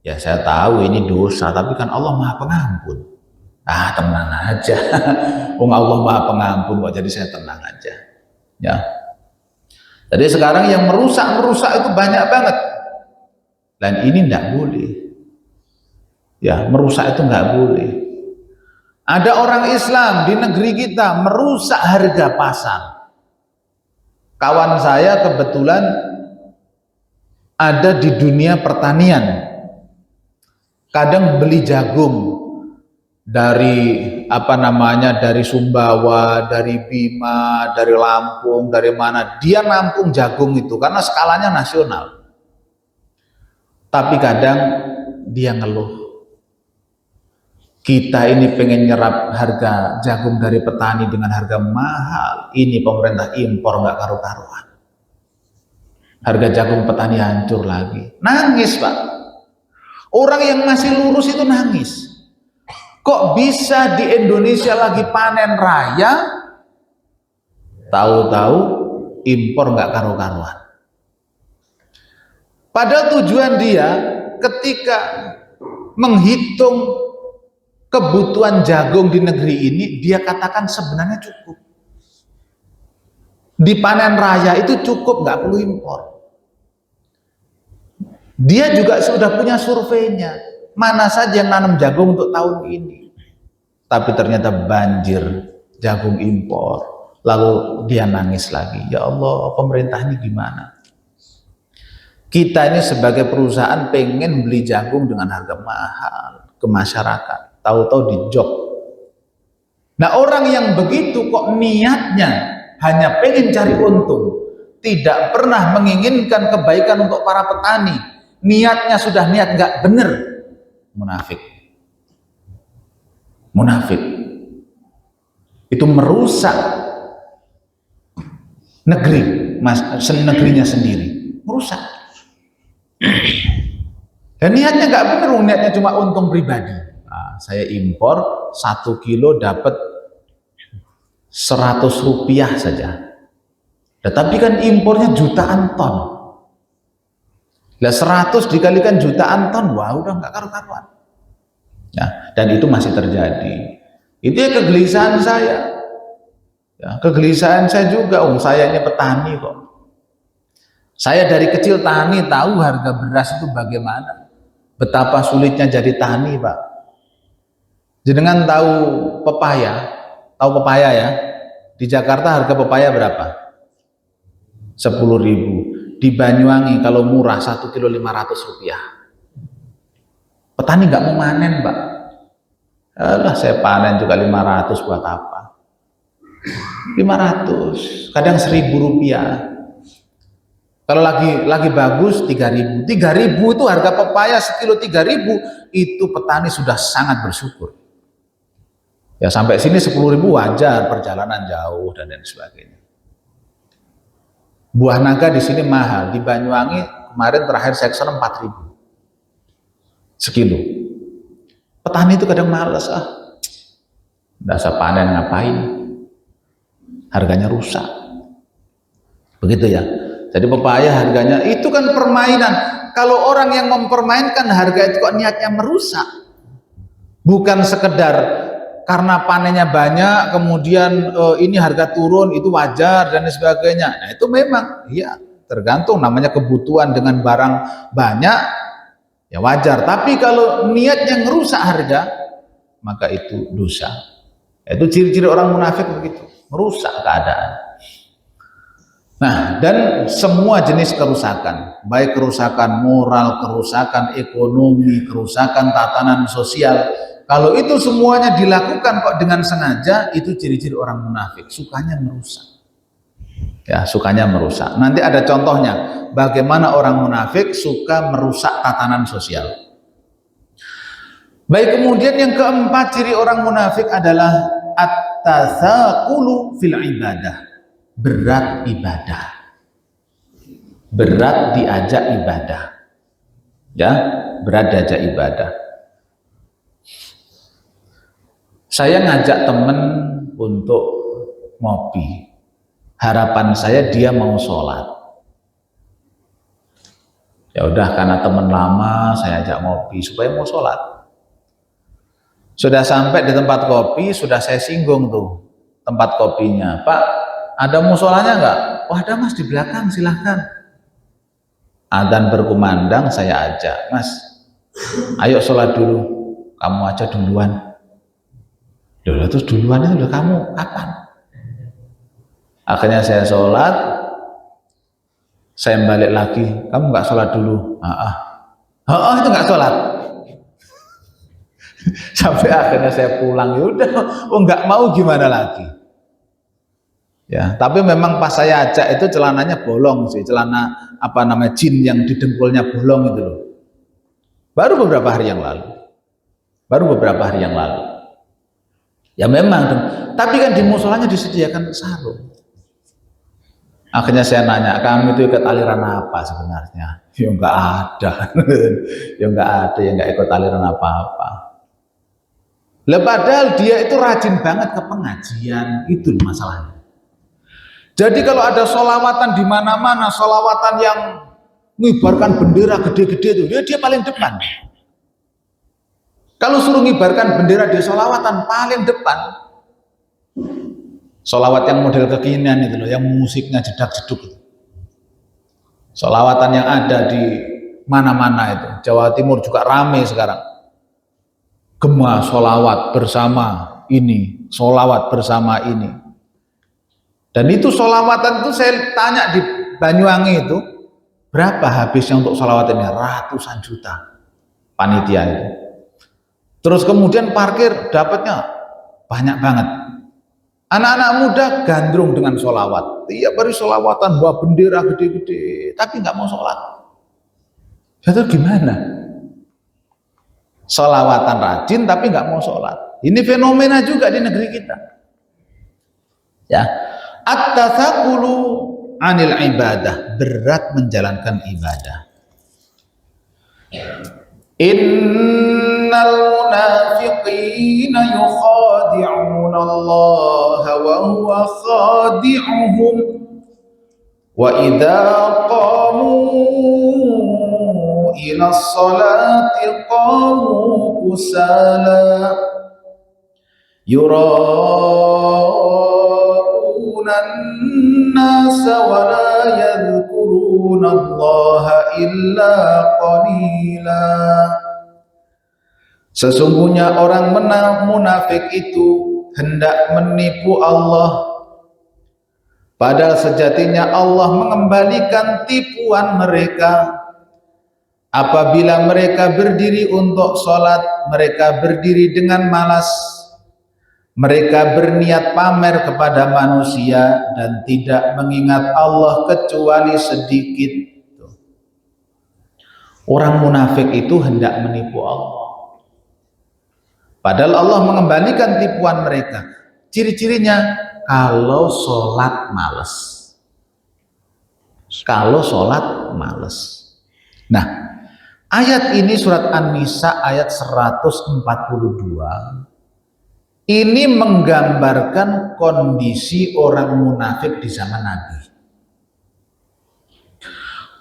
Ya saya tahu ini dosa, tapi kan Allah Maha Pengampun. Tenang aja. Allah Maha Pengampun kok, jadi saya tenang aja. Ya. Jadi sekarang yang merusak itu banyak banget. Dan ini tidak boleh. Ya, merusak itu nggak boleh. Ada orang Islam di negeri kita merusak harga pasar. Kawan saya kebetulan ada di dunia pertanian. Kadang beli jagung dari dari Sumbawa, dari Bima, dari Lampung, dari mana. Dia nampung jagung itu karena skalanya nasional. Tapi kadang dia ngeluh. Kita ini pengen nyerap harga jagung dari petani dengan harga mahal. Ini pemerintah impor nggak karu-karuan. Harga jagung petani hancur lagi. Nangis, Pak. Orang yang masih lurus itu nangis. Kok bisa di Indonesia lagi panen raya, tahu-tahu impor nggak karu-karuan. Padahal tujuan dia ketika menghitung kebutuhan jagung di negeri ini, dia katakan sebenarnya cukup. Di panen raya itu cukup, nggak perlu impor. Dia juga sudah punya surveinya, mana saja yang nanam jagung untuk tahun ini. Tapi ternyata banjir jagung impor. Lalu dia nangis lagi, ya Allah, pemerintah ini gimana? Kita ini sebagai perusahaan pengen beli jagung dengan harga mahal ke masyarakat. Tahu-tahu dijok. Nah, orang yang begitu kok niatnya hanya pengen cari untung, tidak pernah menginginkan kebaikan untuk para petani, niatnya sudah niat nggak bener, munafik. Munafik itu merusak negerinya sendiri, merusak. Dan niatnya nggak bener, niatnya cuma untung pribadi. Saya impor 1 kilo dapat 100 rupiah saja. Tetapi kan impornya jutaan ton. Lah 100 dikalikan jutaan ton, wah udah nggak karu-karuan. Ya, dan itu masih terjadi. Itu ya kegelisahan saya. Ya, kegelisahan saya juga. Saya ini petani kok. Saya dari kecil tani, tahu harga beras itu bagaimana. Betapa sulitnya jadi tani, Pak. Jenengan tahu pepaya ya? Di Jakarta harga pepaya berapa? 10.000. Di Banyuwangi kalau murah 1 kilo 500 rupiah. Petani nggak mau panen, Pak. Alah, saya panen juga 500 buat apa? 500, kadang 1.000 rupiah. Kalau lagi bagus 3.000. 3.000 itu harga pepaya sekilo 3.000, itu petani sudah sangat bersyukur. Ya sampai sini 10.000 wajar, perjalanan jauh dan lain sebagainya. Buah naga di sini mahal, di Banyuwangi kemarin terakhir saya kesana 4.000 sekilo. Petani itu kadang males, nggak usah panen ngapain, harganya rusak. Begitu ya. Jadi pepaya harganya itu kan permainan. Kalau orang yang mempermainkan harga itu kok niatnya merusak, bukan sekedar karena panennya banyak, kemudian ini harga turun, itu wajar dan sebagainya. Nah itu memang, ya tergantung, namanya kebutuhan dengan barang banyak, ya wajar. Tapi kalau niatnya ngerusak harga, maka itu dosa. Itu ciri-ciri orang munafik begitu, merusak keadaan. Nah, dan semua jenis kerusakan, baik kerusakan moral, kerusakan ekonomi, kerusakan tatanan sosial, kalau itu semuanya dilakukan kok dengan sengaja, itu ciri-ciri orang munafik, sukanya merusak. Ya, sukanya merusak. Nanti ada contohnya, bagaimana orang munafik suka merusak tatanan sosial. Baik, kemudian yang keempat ciri orang munafik adalah at-tatsaqulu fil ibadah. Berat ibadah. Berat diajak ibadah. Ya, berat diajak ibadah. Saya ngajak temen untuk ngopi. Harapan saya dia mau sholat. Ya udah, karena temen lama saya ajak ngopi supaya mau sholat. Sudah sampai di tempat kopi, sudah saya singgung tuh tempat kopinya. Pak, ada musolanya nggak? Wah, ada Mas di belakang, silahkan. Adzan berkumandang, saya ajak, Mas, ayo sholat dulu. kamu aja duluan. Loh, terus duluan itu udah kamu kapan? Akhirnya saya sholat, saya balik lagi, kamu nggak sholat dulu? Itu nggak sholat. Sampai akhirnya saya pulang, ya udah, nggak mau gimana lagi? Ya, tapi memang pas saya ajak itu celananya bolong sih, celana apa namanya jin yang di dengkulnya bolong itu loh. Baru beberapa hari yang lalu. Ya memang, tapi kan di musolanya disediakan sarung. Akhirnya saya nanya, kamu itu ikut aliran apa sebenarnya? Ya enggak ada. Ya enggak ikut aliran apa-apa. Lah padahal dia itu rajin banget ke pengajian, itu masalahnya. Jadi kalau ada sholawatan di mana-mana, sholawatan yang mengibarkan bendera gede-gede itu, dia paling depan. Kalau suruh mengibarkan bendera di sholawatan, paling depan. Sholawat yang model kekinian itu loh, yang musiknya jedak-jeduk itu. Sholawatan yang ada di mana-mana itu. Jawa Timur juga rame sekarang. Gema sholawat bersama ini, sholawat bersama ini. Dan itu sholawatan itu saya tanya di Banyuwangi itu, berapa habisnya untuk sholawat ini? Ratusan juta panitia itu. Terus kemudian parkir dapatnya banyak banget. Anak-anak muda gandrung dengan sholawat. Tiap hari sholawatan, bawa bendera gede-gede, tapi nggak mau sholat. Itu gimana? Sholawatan rajin tapi nggak mau sholat. Ini fenomena juga di negeri kita. Ya, at-tathaqulu anil ibadah, berat menjalankan ibadah. Innal munafiqina yukhadi'una Allah wa huwa khadi'uhum wa idza qamu ila sholati qamu kusala yura'una an-nasa wa la yadhkuruna Allah illa qalila. Sesungguhnya orang munafik itu hendak menipu Allah, padahal sejatinya Allah mengembalikan tipuan mereka. Apabila mereka berdiri untuk sholat, mereka berdiri dengan malas. Mereka berniat pamer kepada manusia dan tidak mengingat Allah kecuali sedikit. Orang munafik itu hendak menipu Allah, padahal Allah mengembalikan tipuan mereka. Ciri-cirinya kalau sholat males. Kalau sholat males. Nah, ayat ini surat An-Nisa ayat 142. Ini menggambarkan kondisi orang munafik di zaman Nabi.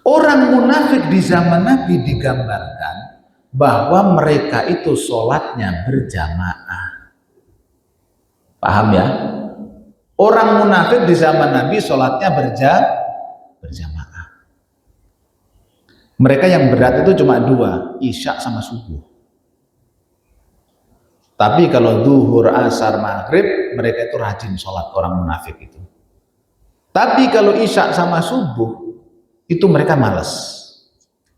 Orang munafik di zaman Nabi digambarkan bahwa mereka itu sholatnya berjamaah. Paham ya? Orang munafik di zaman Nabi sholatnya berjamaah. Mereka yang berat itu cuma dua, Isya sama subuh. Tapi kalau duhur, asar, maghrib, mereka itu rajin sholat orang munafik itu. Tapi kalau Isya sama subuh, itu mereka malas.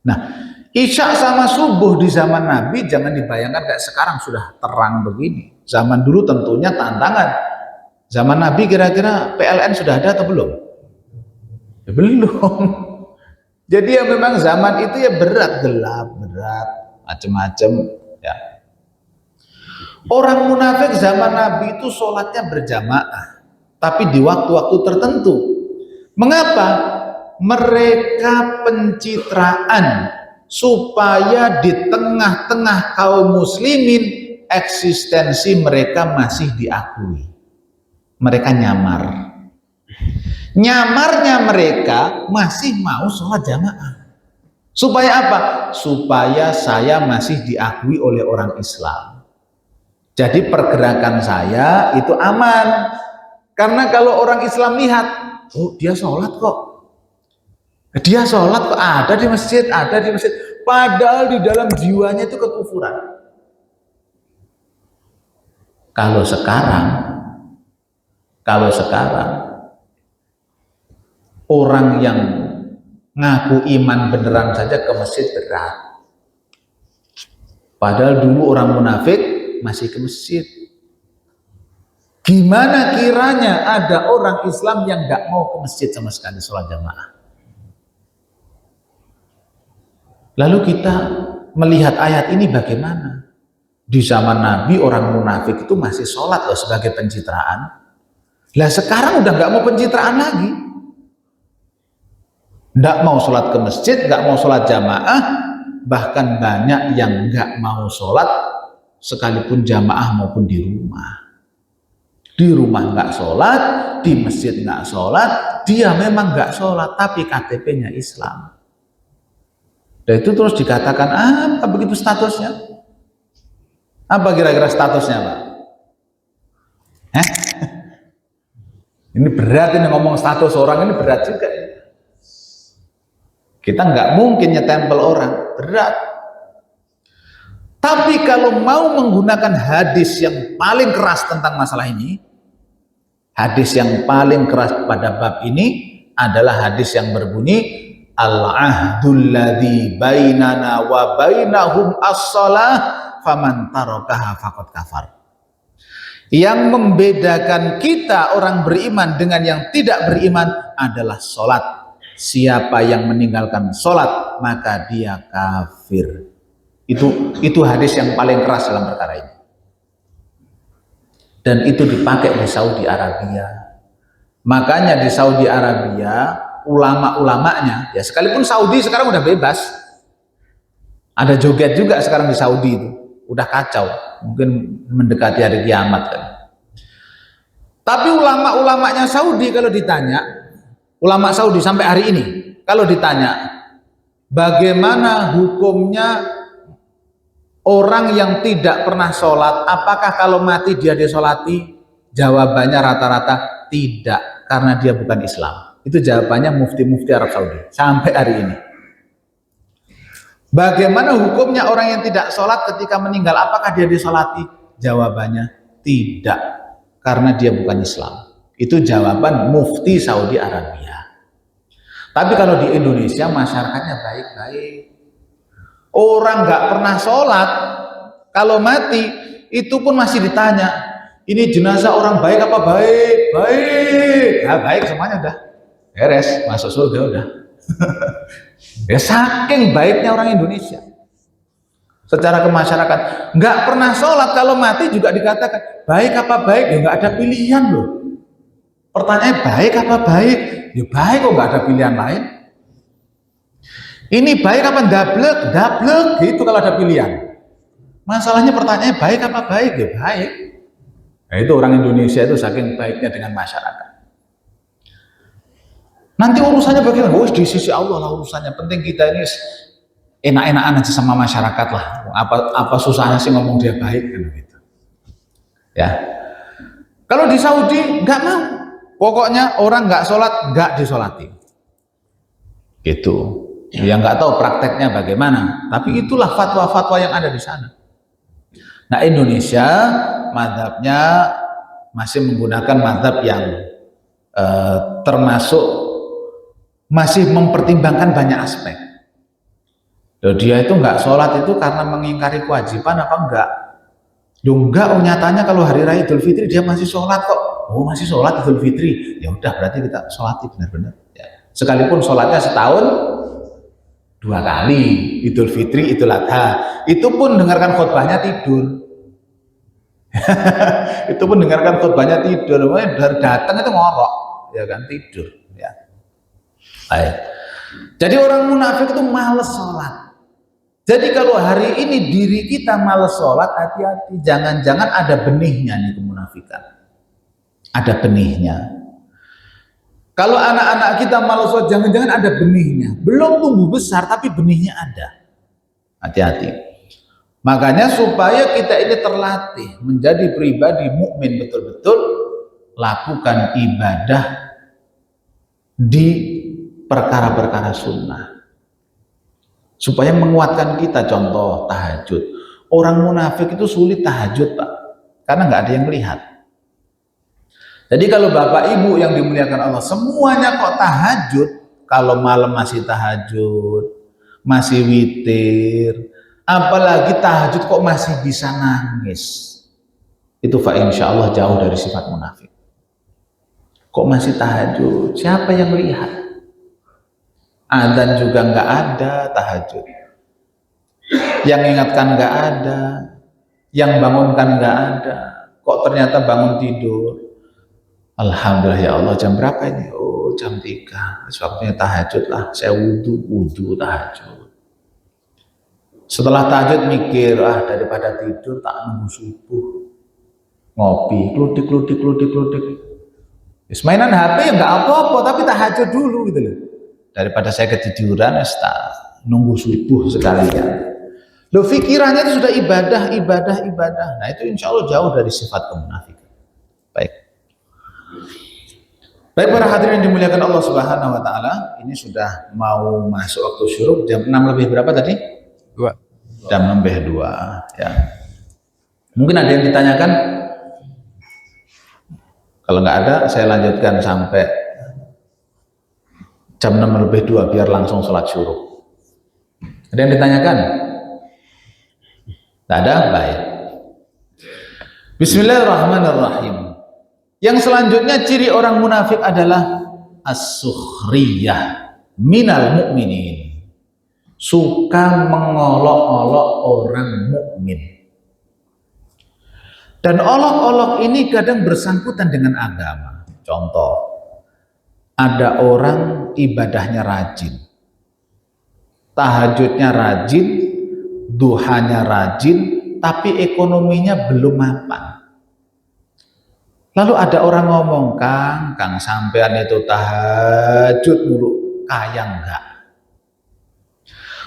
Nah, Isya sama subuh di zaman Nabi jangan dibayangkan kayak sekarang sudah terang begini. Zaman dulu tentunya tantangan. Zaman Nabi kira-kira PLN sudah ada atau belum? Ya, belum. Jadi ya memang zaman itu ya berat, gelap, berat, macam-macam. Ya. Orang munafik zaman Nabi itu sholatnya berjamaah, tapi di waktu-waktu tertentu. Mengapa? Mereka pencitraan supaya di tengah-tengah kaum muslimin eksistensi mereka masih diakui. Mereka nyamar. Nyamarnya mereka masih mau sholat jamaah. Supaya apa? Supaya saya masih diakui oleh orang Islam. Jadi pergerakan saya itu aman. Karena kalau orang Islam lihat, oh dia sholat kok. Dia sholat kok ada di masjid. Padahal di dalam jiwanya itu kekufuran. Kalau sekarang, orang yang ngaku iman beneran saja ke masjid berat. Padahal dulu orang munafik masih ke masjid. Gimana kiranya ada orang Islam yang nggak mau ke masjid sama sekali sholat jamaah? Lalu kita melihat ayat ini bagaimana? Di zaman Nabi orang munafik itu masih sholat loh sebagai pencitraan. Lah sekarang udah nggak mau pencitraan lagi. Nggak mau sholat ke masjid, nggak mau sholat jamaah, bahkan banyak yang nggak mau sholat sekalipun jamaah maupun di rumah. Di rumah nggak sholat, di masjid nggak sholat, dia memang nggak sholat, tapi KTP-nya Islam. Dan itu terus dikatakan, apa begitu statusnya? Apa kira-kira statusnya, Pak? Ini berat ini ngomong status orang, ini berat juga. Kita nggak mungkin nyetempel orang, berat. Tapi kalau mau menggunakan hadis yang paling keras tentang masalah ini, hadis yang paling keras pada bab ini adalah hadis yang berbunyi al-ahdul ladzi bainana wa bainahum as-shalah faman tarakaha faqad kafar. Yang membedakan kita orang beriman dengan yang tidak beriman adalah sholat. Siapa yang meninggalkan sholat maka dia kafir. Itu hadis yang paling keras dalam perkara ini. Dan itu dipakai di Saudi Arabia. Makanya di Saudi Arabia ulama-ulamanya, ya sekalipun Saudi sekarang udah bebas, ada joget juga sekarang di Saudi itu, udah kacau, mungkin mendekati hari kiamat kan. Tapi ulama-ulamanya Saudi kalau ditanya, ulama Saudi sampai hari ini, kalau ditanya bagaimana hukumnya orang yang tidak pernah sholat, apakah kalau mati dia disolati? Jawabannya rata-rata tidak, karena dia bukan Islam. Itu jawabannya mufti-mufti Arab Saudi sampai hari ini. Bagaimana hukumnya orang yang tidak sholat ketika meninggal? Apakah dia disolati? Jawabannya tidak, karena dia bukan Islam. Itu jawaban mufti Saudi Arabia. Tapi kalau di Indonesia masyarakatnya baik-baik. Orang nggak pernah sholat, kalau mati itu pun masih ditanya, ini jenazah orang baik apa baik? Baik, nah, baik semuanya udah beres, masuk surga udah. Ya saking baiknya orang Indonesia secara kemasyarakatan, nggak pernah sholat kalau mati juga dikatakan baik apa baik, ya nggak ada pilihan loh. Pertanyaannya baik apa baik? Ya baik kok, nggak ada pilihan lain. Ini baik apa dablek? Dablek gitu kalau ada pilihan. Masalahnya pertanyaannya baik apa baik? Ya baik. Nah, itu orang Indonesia itu saking baiknya dengan masyarakat. Nanti urusannya bagaimana? Oh, di sisi Allah lah urusannya. Penting kita ini enak-enakan aja sama masyarakat lah. Apa susahnya sih ngomong dia baik kan gitu. Ya. Kalau di Saudi nggak mau. Pokoknya orang nggak sholat nggak disolati. Gitu. Ya nggak tahu prakteknya bagaimana. Tapi itulah fatwa-fatwa yang ada di sana. Nah, Indonesia mazhabnya masih menggunakan mazhab yang termasuk masih mempertimbangkan banyak aspek. Loh, dia itu nggak sholat itu karena mengingkari kewajiban apa enggak? Loh, enggak, nyatanya kalau hari raya Idul Fitri dia masih sholat kok. Oh, masih sholat Idul Fitri. Ya udah, berarti kita sholati benar-benar. Ya. Sekalipun sholatnya setahun 2 kali, Idul Fitri, Idul Adha. Itu pun dengarkan khutbahnya tidur. Itu pun dengarkan khutbahnya tidur. Dari datang itu ngorok, ya kan, tidur. Ya. Baik. Jadi orang munafik itu males sholat. Jadi kalau hari ini diri kita males sholat, hati-hati, jangan-jangan ada benihnya nih kemunafikan. Ada benihnya. Kalau anak-anak kita males sholat, jangan-jangan ada benihnya. Belum tumbuh besar, tapi benihnya ada. Hati-hati. Makanya supaya kita ini terlatih menjadi pribadi mukmin betul-betul, lakukan ibadah di perkara-perkara sunnah. Supaya menguatkan kita, contoh tahajud. Orang munafik itu sulit tahajud, Pak. karena nggak ada yang melihat. Jadi kalau bapak ibu yang dimuliakan Allah semuanya kok tahajud, kalau malam masih tahajud, masih witir, apalagi tahajud kok masih bisa nangis, itu fa insya Allah jauh dari sifat munafik. Kok masih tahajud? Siapa yang melihat? Adzan juga nggak ada tahajud. Yang ingatkan nggak ada, yang bangunkan nggak ada. Kok ternyata bangun tidur? Alhamdulillah ya Allah, jam berapa ini? Oh, jam 3. Waktunya tahajud lah. Saya wudhu tahajud. Setelah tahajud mikir, daripada tidur tak nunggu subuh. Ngopi, kludik. Mainan HP ya nggak apa-apa, tapi tahajud dulu gitu loh. Daripada saya ketiduran, nunggu subuh sekalian. Loh, pikirannya itu sudah ibadah. Nah itu insya Allah jauh dari sifat kemunafikan. Baik para hadirin yang dimuliakan Allah Subhanahu wa taala, ini sudah mau masuk waktu syuruk, jam 6 lebih berapa tadi? 2. Jam 6 lebih 2 ya. Mungkin ada yang ditanyakan? Kalau nggak ada, saya lanjutkan sampai jam 6 lebih 2 biar langsung sholat syuruk. Ada yang ditanyakan? Tidak ada? Baik. Bismillahirrahmanirrahim. Yang selanjutnya ciri orang munafik adalah as-sukhriyah minal mu'minin. Suka mengolok-olok orang mukmin. Dan olok-olok ini kadang bersangkutan dengan agama. Contoh, ada orang ibadahnya rajin, tahajudnya rajin, duhanya rajin, tapi ekonominya belum mapan. Lalu ada orang ngomong, Kang sampean itu tahajud mulu, kaya enggak?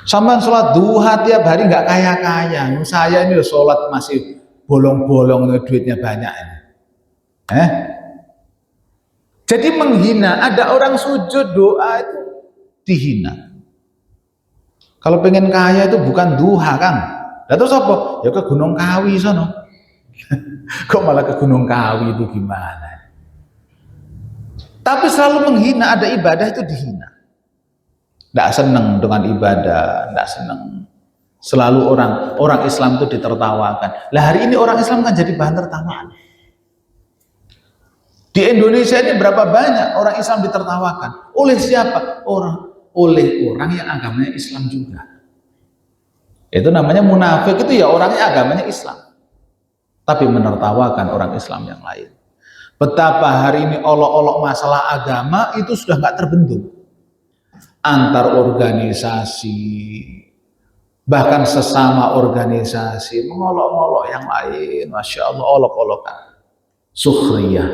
Sampean sholat duha tiap hari enggak kaya-kaya. Saya ini sholat masih bolong-bolong, duitnya banyak ini. Jadi menghina, ada orang sujud doa itu dihina. Kalau pengen kaya itu bukan duha, Kang. Lah terus apa? Ya ke Gunung Kawi sono. Kok malah ke Gunung Kawi itu gimana? Tapi selalu menghina, ada ibadah itu dihina. Tidak senang dengan ibadah, tidak senang. Selalu orang Islam itu ditertawakan. Lah hari ini orang Islam kan jadi bahan tertawaan. Di Indonesia ini berapa banyak orang Islam ditertawakan? Oleh siapa? Oleh orang yang agamanya Islam juga. Itu namanya munafik, itu ya orangnya agamanya Islam, tapi menertawakan orang Islam yang lain. Betapa hari ini olok-olok masalah agama itu sudah nggak terbentuk. Antar organisasi, bahkan sesama organisasi mengolok-olok yang lain. Masya Allah, olok-olokan. Sukhriyah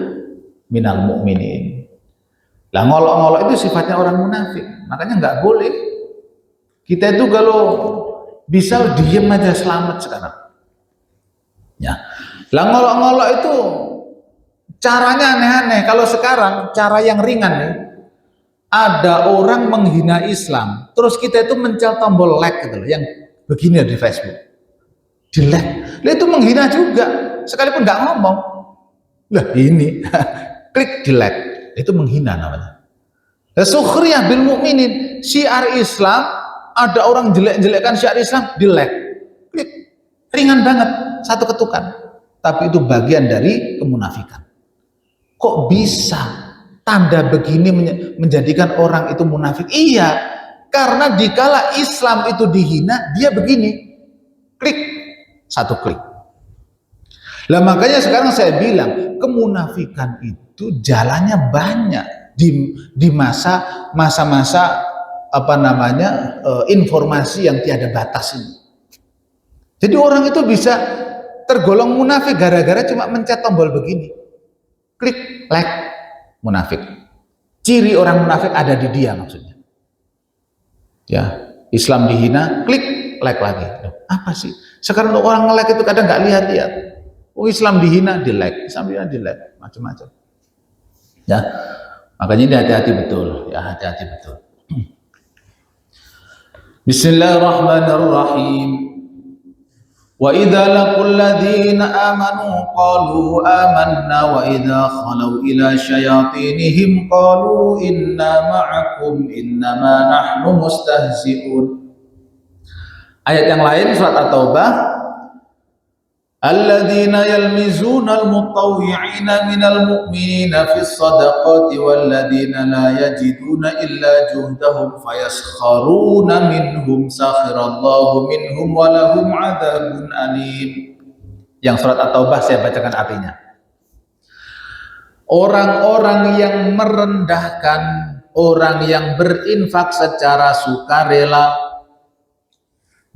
minal mu'minin. Lah ngolok-ngolok itu sifatnya orang munafik. Makanya nggak boleh. Kita itu kalau bisa diem aja selamat sekarang. Ya. Lah ngolok-ngolok itu caranya aneh-aneh. Kalau sekarang cara yang ringan nih, ada orang menghina Islam, terus kita itu mencet tombol like gitu loh, yang begini di Facebook, di like. Lah itu menghina juga, sekalipun nggak ngomong. Lah ini klik di like, itu menghina namanya. Sukhriyah bil mu'minin, syiar Islam, ada orang jelek-jelekkan syiar Islam, di like, klik, ringan banget, satu ketukan. Tapi itu bagian dari kemunafikan. Kok bisa tanda begini menjadikan orang itu munafik? Iya, karena dikala Islam itu dihina, dia begini, klik, satu klik. Lah makanya sekarang saya bilang kemunafikan itu jalannya banyak di masa-masa informasi yang tiada batas ini. Jadi orang itu bisa tergolong munafik gara-gara cuma mencet tombol begini, klik like, munafik. Ciri orang munafik ada di dia maksudnya. Ya, Islam dihina, klik like lagi. Apa sih? Sekarang orang nge-like itu kadang nggak lihat-lihat. Oh, Islam dihina, di like, Islam dihina, di like, macam-macam. Ya, makanya ini hati-hati betul. Ya, hati-hati betul. Bismillahirrahmanirrahim. Wa idza laqul ladzina amanu qalu amanna wa idza khalau ila syayatinihim qalu inna ma'akum innama nahnu mustahzi'un. Ayat yang lain surat At-Taubah, alladzina yalmizuna al-mutawwi'ina minal mu'minina fis sadaqati walladzina la yajiduna illa juhdahum fayaskharuna minhum sakhirallahu minhum wa lahum adzabun alim. Yang surat At-Taubah saya bacakan artinya. Orang-orang yang merendahkan, orang yang berinfak secara sukarela,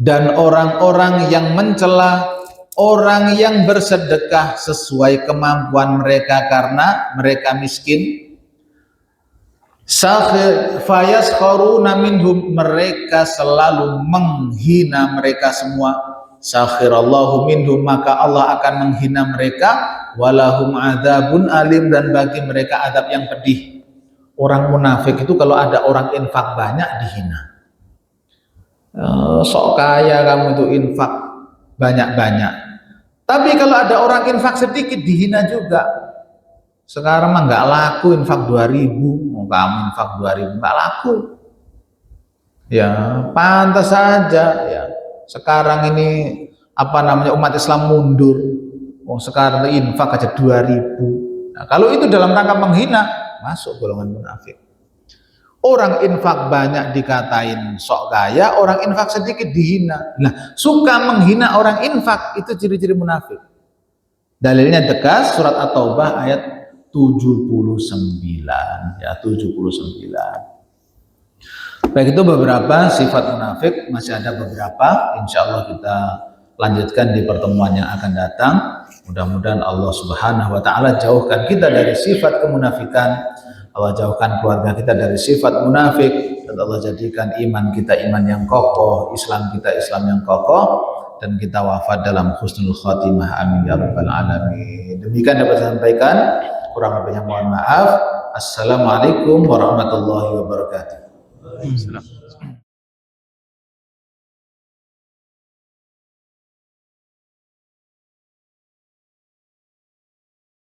dan orang-orang yang mencela orang yang bersedekah sesuai kemampuan mereka karena mereka miskin, fayaskharuna minhum, mereka selalu menghina mereka semua, sakhirallahu minhum, maka Allah akan menghina mereka, walahum adzabun alim, dan bagi mereka adab yang pedih. Orang munafik itu kalau ada orang infak banyak dihina. Sok kaya kamu itu infak banyak-banyak. Tapi kalau ada orang infak sedikit dihina juga. Sekarang mah nggak laku infak 2.000, mau kamu infak 2.000 nggak laku. Ya pantas saja ya. Sekarang ini umat Islam mundur. Sekarang infak aja 2.000. Nah, kalau itu dalam rangka menghina, masuk golongan munafik. Orang infak banyak dikatain sok kaya, orang infak sedikit dihina. Nah, suka menghina orang infak itu ciri-ciri munafik. Dalilnya tegas surat At-Taubah ayat 79 ya, 79. Baik, itu beberapa sifat munafik, masih ada beberapa, insya Allah kita lanjutkan di pertemuan yang akan datang. Mudah-mudahan Allah Subhanahu wa taala jauhkan kita dari sifat kemunafikan. Allah jauhkan keluarga kita dari sifat munafik, dan Allah jadikan iman kita iman yang kokoh, Islam kita Islam yang kokoh, dan kita wafat dalam husnul khatimah. Amin ya rabbal alamin. Demikian dapat saya sampaikan, kurang lebihnya mohon maaf. Assalamualaikum warahmatullahi wabarakatuh.